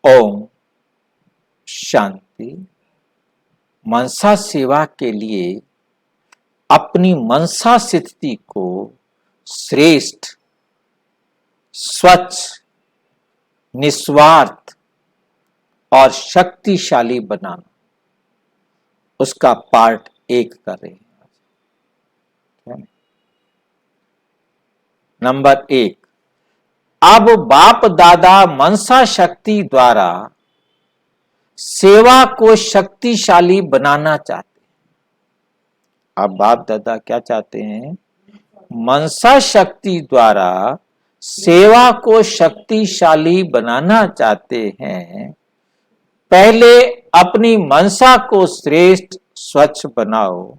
ओम शांति। मनसा सेवा के लिए अपनी मनसा स्थिति को श्रेष्ठ, स्वच्छ, निस्वार्थ और शक्तिशाली बनाना, उसका पार्ट 1 कर रहे हैं। नंबर 1, अब बाप दादा मनसा शक्ति द्वारा सेवा को शक्तिशाली बनाना चाहते हैं। अब बाप दादा क्या चाहते हैं? मनसा शक्ति द्वारा सेवा को शक्तिशाली बनाना चाहते हैं। पहले अपनी मनसा को श्रेष्ठ, स्वच्छ बनाओ।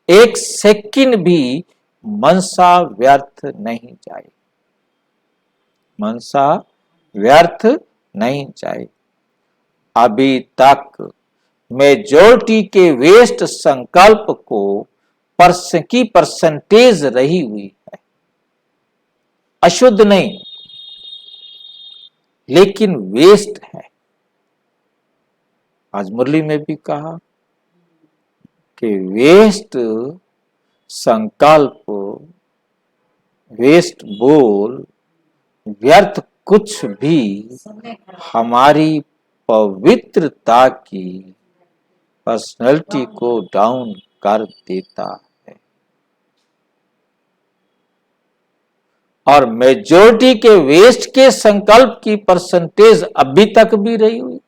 1 सेकंड भी मनसा व्यर्थ नहीं जाए, मनसा व्यर्थ नहीं जाए। अभी तक मेजॉरिटी के वेस्ट संकल्प को की परसेंटेज रही हुई है, अशुद्ध नहीं लेकिन वेस्ट है। आज मुरली में भी कहा कि वेस्ट संकल्प, वेस्ट बोल, व्यर्थ कुछ भी हमारी पवित्रता की पर्सनैलिटी को डाउन कर देता है। और मेजॉरिटी के वेस्ट के संकल्प की परसेंटेज अभी तक भी रही हुई,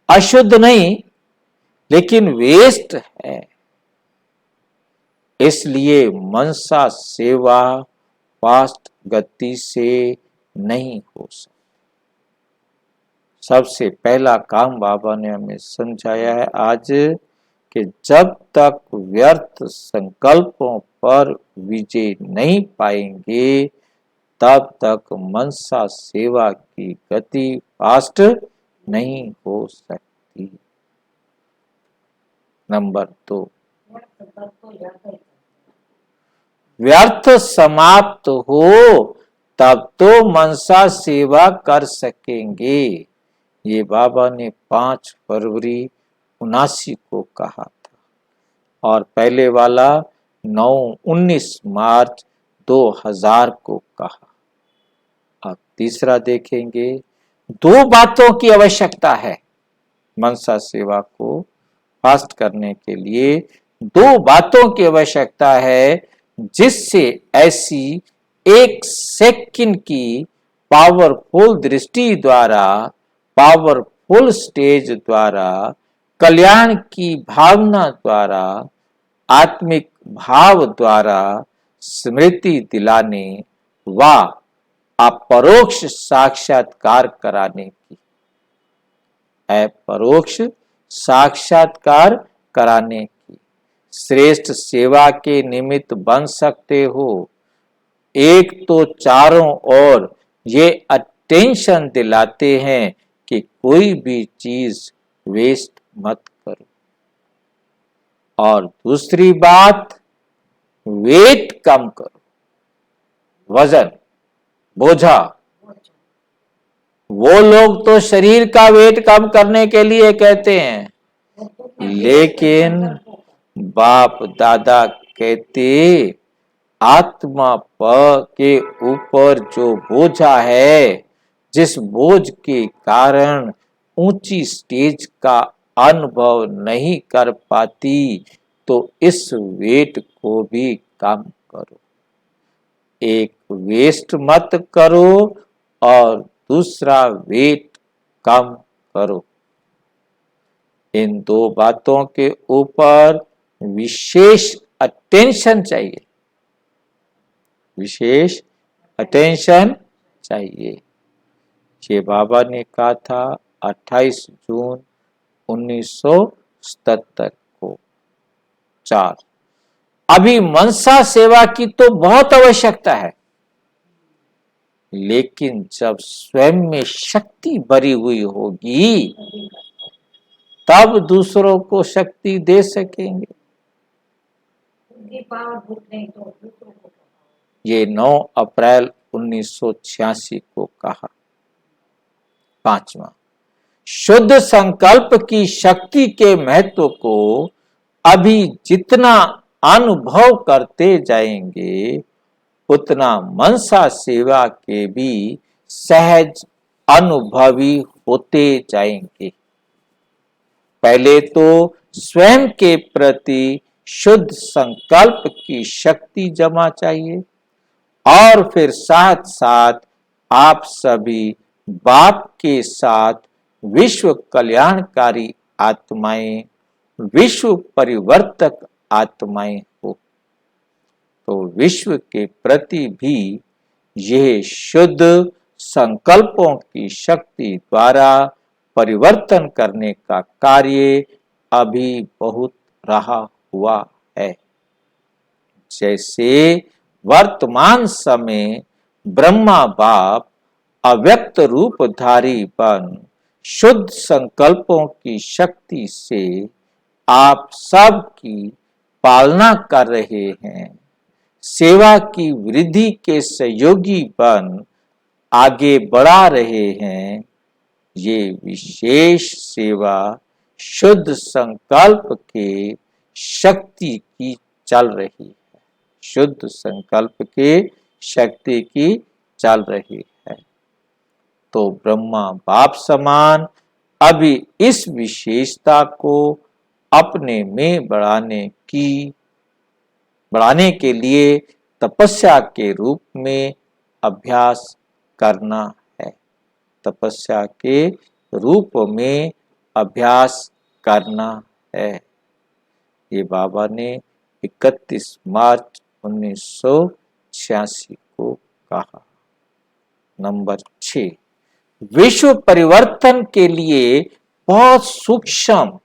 अशुद्ध नहीं लेकिन वेस्ट है। इसलिए मनसा सेवा फास्ट गति से नहीं हो सकती। सबसे पहला काम बाबा ने हमें समझाया है आज कि जब तक व्यर्थ संकल्पों पर विजय नहीं पाएंगे तब तक मनसा सेवा की गति फास्ट नहीं हो सकती। नंबर 2, व्यर्थ समाप्त हो तब तो मनसा सेवा कर सकेंगे। ये बाबा ने 5 फरवरी 1979 को कहा था और पहले वाला 19 मार्च 2000 को कहा। अब तीसरा देखेंगे। 2 बातों की आवश्यकता है मनसा सेवा को फास्ट करने के लिए। 2 बातों की आवश्यकता है जिससे ऐसी 1 सेकंड की पावरफुल दृष्टि द्वारा, पावरफुल स्टेज द्वारा, कल्याण की भावना द्वारा, आत्मिक भाव द्वारा स्मृति दिलाने व अपरोक्ष साक्षात्कार कराने की, अपरोक्ष साक्षात्कार कराने की श्रेष्ठ सेवा के निमित्त बन सकते हो। एक तो चारों ओर ये अटेंशन दिलाते हैं कि कोई भी चीज वेस्ट मत करो। और दूसरी बात, वेट कम करो, वजन, बोझा। वो लोग तो शरीर का वेट कम करने के लिए कहते हैं, लेकिन बाप दादा कहते आत्मा के ऊपर जो बोझा है, जिस बोझ के कारण ऊंची स्टेज का अनुभव नहीं कर पाती, तो इस वेट को भी कम करो। एक वेस्ट मत करो और दूसरा वेट कम करो। इन 2 बातों के ऊपर विशेष अटेंशन चाहिए, विशेष अटेंशन चाहिए। ये बाबा ने कहा था 28 जून 1977 को। 4, अभी मनसा सेवा की तो बहुत आवश्यकता है, लेकिन जब स्वयं में शक्ति भरी हुई होगी तब दूसरों को शक्ति दे सकेंगे। ये 9 अप्रैल 1986 को कहा। पांचवा, शुद्ध संकल्प की शक्ति के महत्व को अभी जितना अनुभव करते जाएंगे उतना मनसा सेवा के भी सहज अनुभवी होते जाएंगे। पहले तो स्वयं के प्रति शुद्ध संकल्प की शक्ति जमा चाहिए और फिर साथ साथ आप सभी बाप के साथ विश्व कल्याणकारी आत्माएं, विश्व परिवर्तक आत्माएं हो, तो विश्व के प्रति भी यह शुद्ध संकल्पों की शक्ति द्वारा परिवर्तन करने का कार्य अभी बहुत रहा हुआ है। जैसे वर्तमान समय ब्रह्मा बाप अव्यक्त रूपधारी बन शुद्ध संकल्पों की शक्ति से आप सब की पालना कर रहे हैं, सेवा की वृद्धि के सहयोगी बन आगे बढ़ा रहे हैं। ये विशेष सेवा शुद्ध संकल्प के शक्ति की चल रही है, शुद्ध संकल्प के शक्ति की चल रही है। तो ब्रह्मा बाप समान अभी इस विशेषता को अपने में बढ़ाने के लिए तपस्या के रूप में अभ्यास करना है, तपस्या के रूप में अभ्यास करना है। ये बाबा ने 31 मार्च 1986 को कहा। नंबर 6, विश्व परिवर्तन के लिए बहुत सूक्ष्म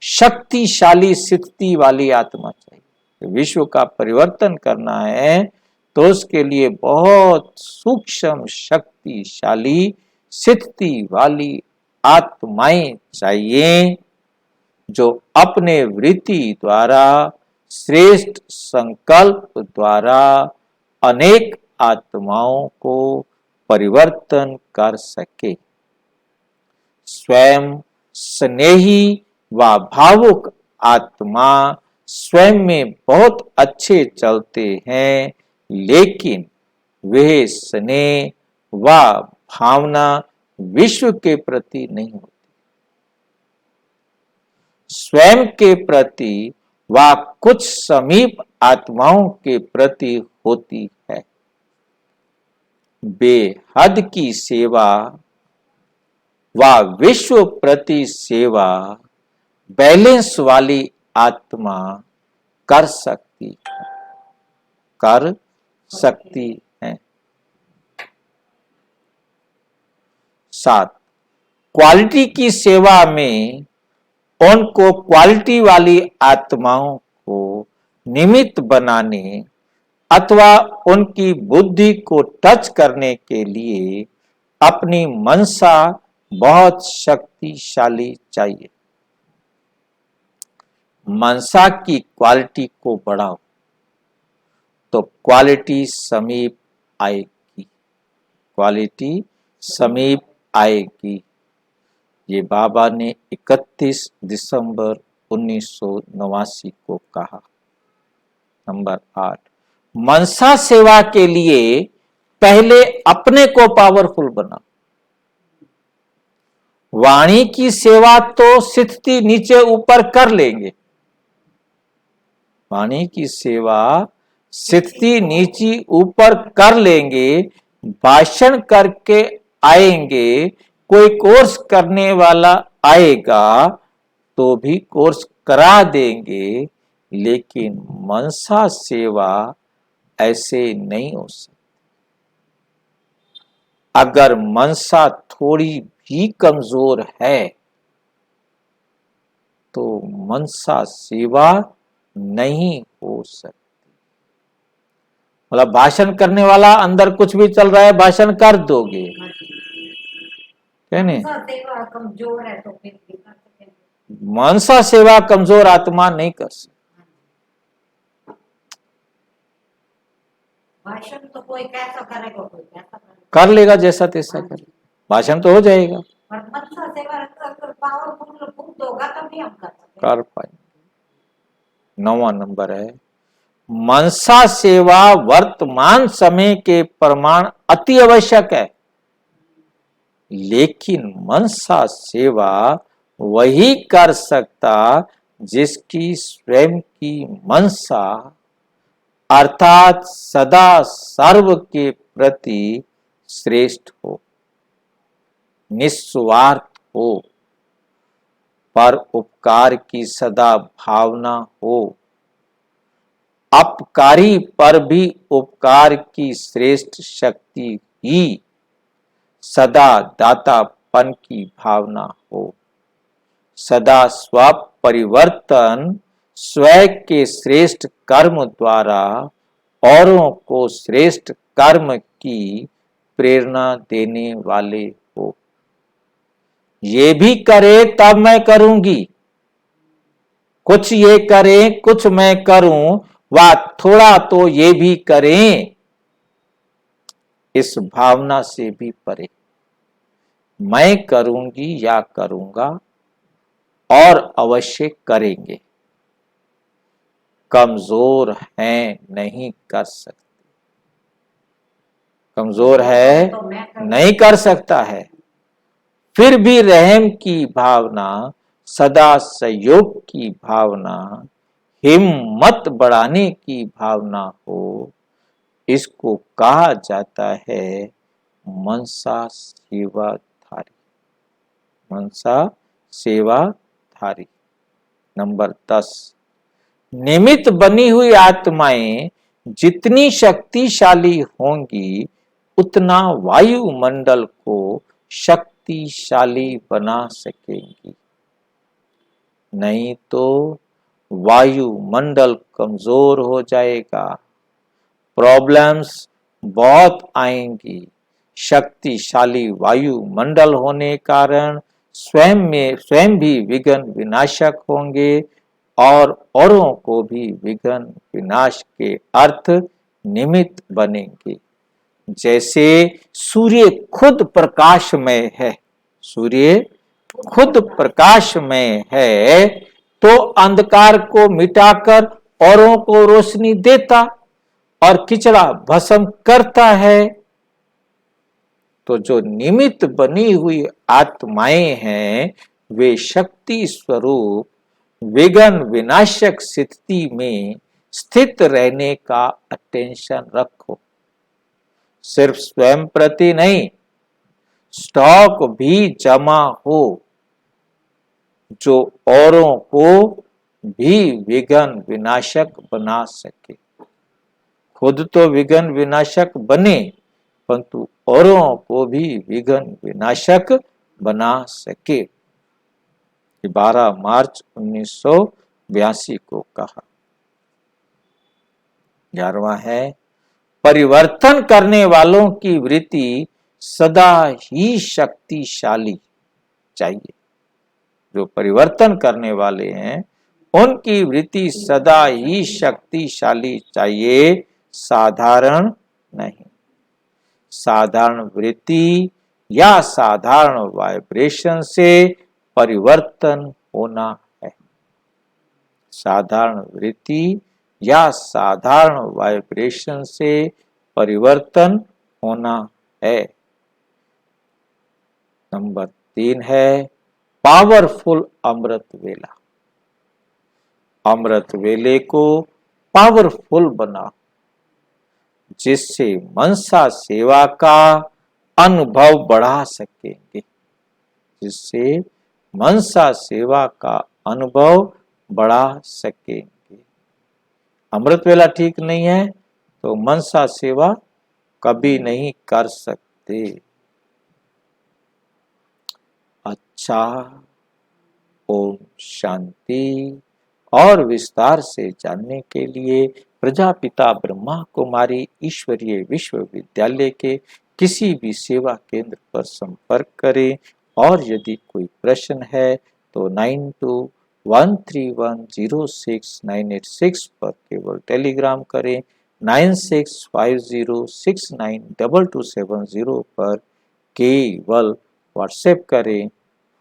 शक्तिशाली स्थिति वाली आत्मा चाहिए। विश्व का परिवर्तन करना है तो उसके लिए बहुत सूक्ष्म शक्तिशाली स्थिति वाली आत्माएं चाहिए जो अपने वृत्ति द्वारा, श्रेष्ठ संकल्प द्वारा अनेक आत्माओं को परिवर्तन कर सके। स्वयं स्नेही व भावुक आत्मा स्वयं में बहुत अच्छे चलते हैं, लेकिन वह स्नेह व भावना विश्व के प्रति नहीं होती, स्वयं के प्रति व कुछ समीप आत्माओं के प्रति होती है। बेहद की सेवा व विश्व प्रति सेवा बैलेंस वाली आत्मा कर सकती है। 7, क्वालिटी की सेवा में उनको क्वालिटी वाली आत्माओं को निमित्त बनाने अथवा उनकी बुद्धि को टच करने के लिए अपनी मनसा बहुत शक्तिशाली चाहिए। मनसा की क्वालिटी को बढ़ाओ तो क्वालिटी समीप आएगी, क्वालिटी समीप आएगी। ये बाबा ने 31 दिसंबर 1989 को कहा। नंबर 8, मनसा सेवा के लिए पहले अपने को पावरफुल बना। वाणी की सेवा तो स्थिति नीचे ऊपर कर लेंगे, वाणी की सेवा स्थिति नीचे ऊपर कर लेंगे, भाषण करके आएंगे, कोई कोर्स करने वाला आएगा तो भी कोर्स करा देंगे, लेकिन मनसा सेवा ऐसे नहीं हो सकती। अगर मनसा थोड़ी भी कमजोर है तो मनसा सेवा नहीं हो सकती। मतलब भाषण करने वाला अंदर कुछ भी चल रहा है, भाषण कर दोगे क्या नहीं? कमजोर है तो फिर मनसा सेवा कमजोर आत्मा नहीं कर सकती। भाषण तो कोई कैसा करेगा, कोई कैसा कर लेगा, जैसा तैसा कर, भाषण तो हो जाएगा। मनसा सेवा अगर पावरफुल बुक होगा तभी हम कर पाएंगे। 9वां नंबर है मनसा सेवा वर्तमान समय के प्रमाण अति आवश्यक है, लेकिन मनसा सेवा वही कर सकता जिसकी स्वयं की मनसा अर्थात सदा सर्व के प्रति श्रेष्ठ हो, निस्वार्थ हो, पर उपकार की सदा भावना हो, अपकारी पर भी उपकार की श्रेष्ठ शक्ति ही सदा दातापन की भावना हो, सदा स्व परिवर्तन स्वयं के श्रेष्ठ कर्म द्वारा औरों को श्रेष्ठ कर्म की प्रेरणा देने वाले हो। ये भी करे तब मैं करूंगी, कुछ ये करें कुछ मैं करूं, व थोड़ा तो ये भी करें, इस भावना से भी परे मैं करूंगी या करूंगा और अवश्य करेंगे। कमजोर हैं नहीं कर सकते, कमजोर है नहीं कर सकता है, फिर भी रहम की भावना, सदा सहयोग की भावना, हिम्मत बढ़ाने की भावना हो, इसको कहा जाता है मनसा सेवाधारी। मनसा सेवाधारी। नंबर 10 निमित्त बनी हुई आत्माएं जितनी शक्तिशाली होंगी उतना वायुमंडल को शक्तिशाली बना सकेंगी, नहीं तो वायुमंडल कमजोर हो जाएगा, प्रॉब्लम्स बहुत आएंगी। शक्तिशाली वायुमंडल होने कारण स्वयं भी विघ्न विनाशक होंगे और औरों को भी विघ्न विनाश के अर्थ निमित्त बनेंगे। जैसे सूर्य खुद प्रकाशमय है, सूर्य खुद प्रकाशमय है तो अंधकार को मिटाकर औरों को रोशनी देता और किचड़ा भस्म करता है। तो जो निमित्त बनी हुई आत्माएं हैं वे शक्ति स्वरूप विघ्न विनाशक स्थिति में स्थित रहने का अटेंशन रखो, सिर्फ स्वयं प्रति नहीं, स्टॉक भी जमा हो जो औरों को भी विघ्न विनाशक बना सके। खुद तो विघ्न विनाशक बने परंतु औरों को भी विघ्न विनाशक बना सके। 12 मार्च 1982 को कहा। 11वां है परिवर्तन करने वालों की वृत्ति सदा ही शक्तिशाली चाहिए। जो परिवर्तन करने वाले हैं उनकी वृत्ति सदा ही शक्तिशाली चाहिए, साधारण नहीं। साधारण वृत्ति या साधारण वाइब्रेशन से परिवर्तन होना है। साधारण वृत्ति या साधारण वाइब्रेशन से परिवर्तन होना है। नंबर 3 है पावरफुल अमृत वेला। अमृत वेले को पावरफुल बना जिससे मनसा सेवा का अनुभव बढ़ा सकेंगे, जिससे मनसा सेवा का अनुभव बढ़ा सकेंगे। अमृत वेला ठीक नहीं है तो मनसा सेवा कभी नहीं कर सकते। अच्छा, ओम शांति। और विस्तार से जानने के लिए प्रजापिता ब्रह्मा कुमारी ईश्वरीय विश्वविद्यालय के किसी भी सेवा केंद्र पर संपर्क करें और यदि कोई प्रश्न है तो 9213106986 पर केवल टेलीग्राम करें, 9650692270 पर केवल व्हाट्सएप करें,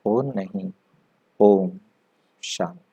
फोन नहीं। ओम शांति।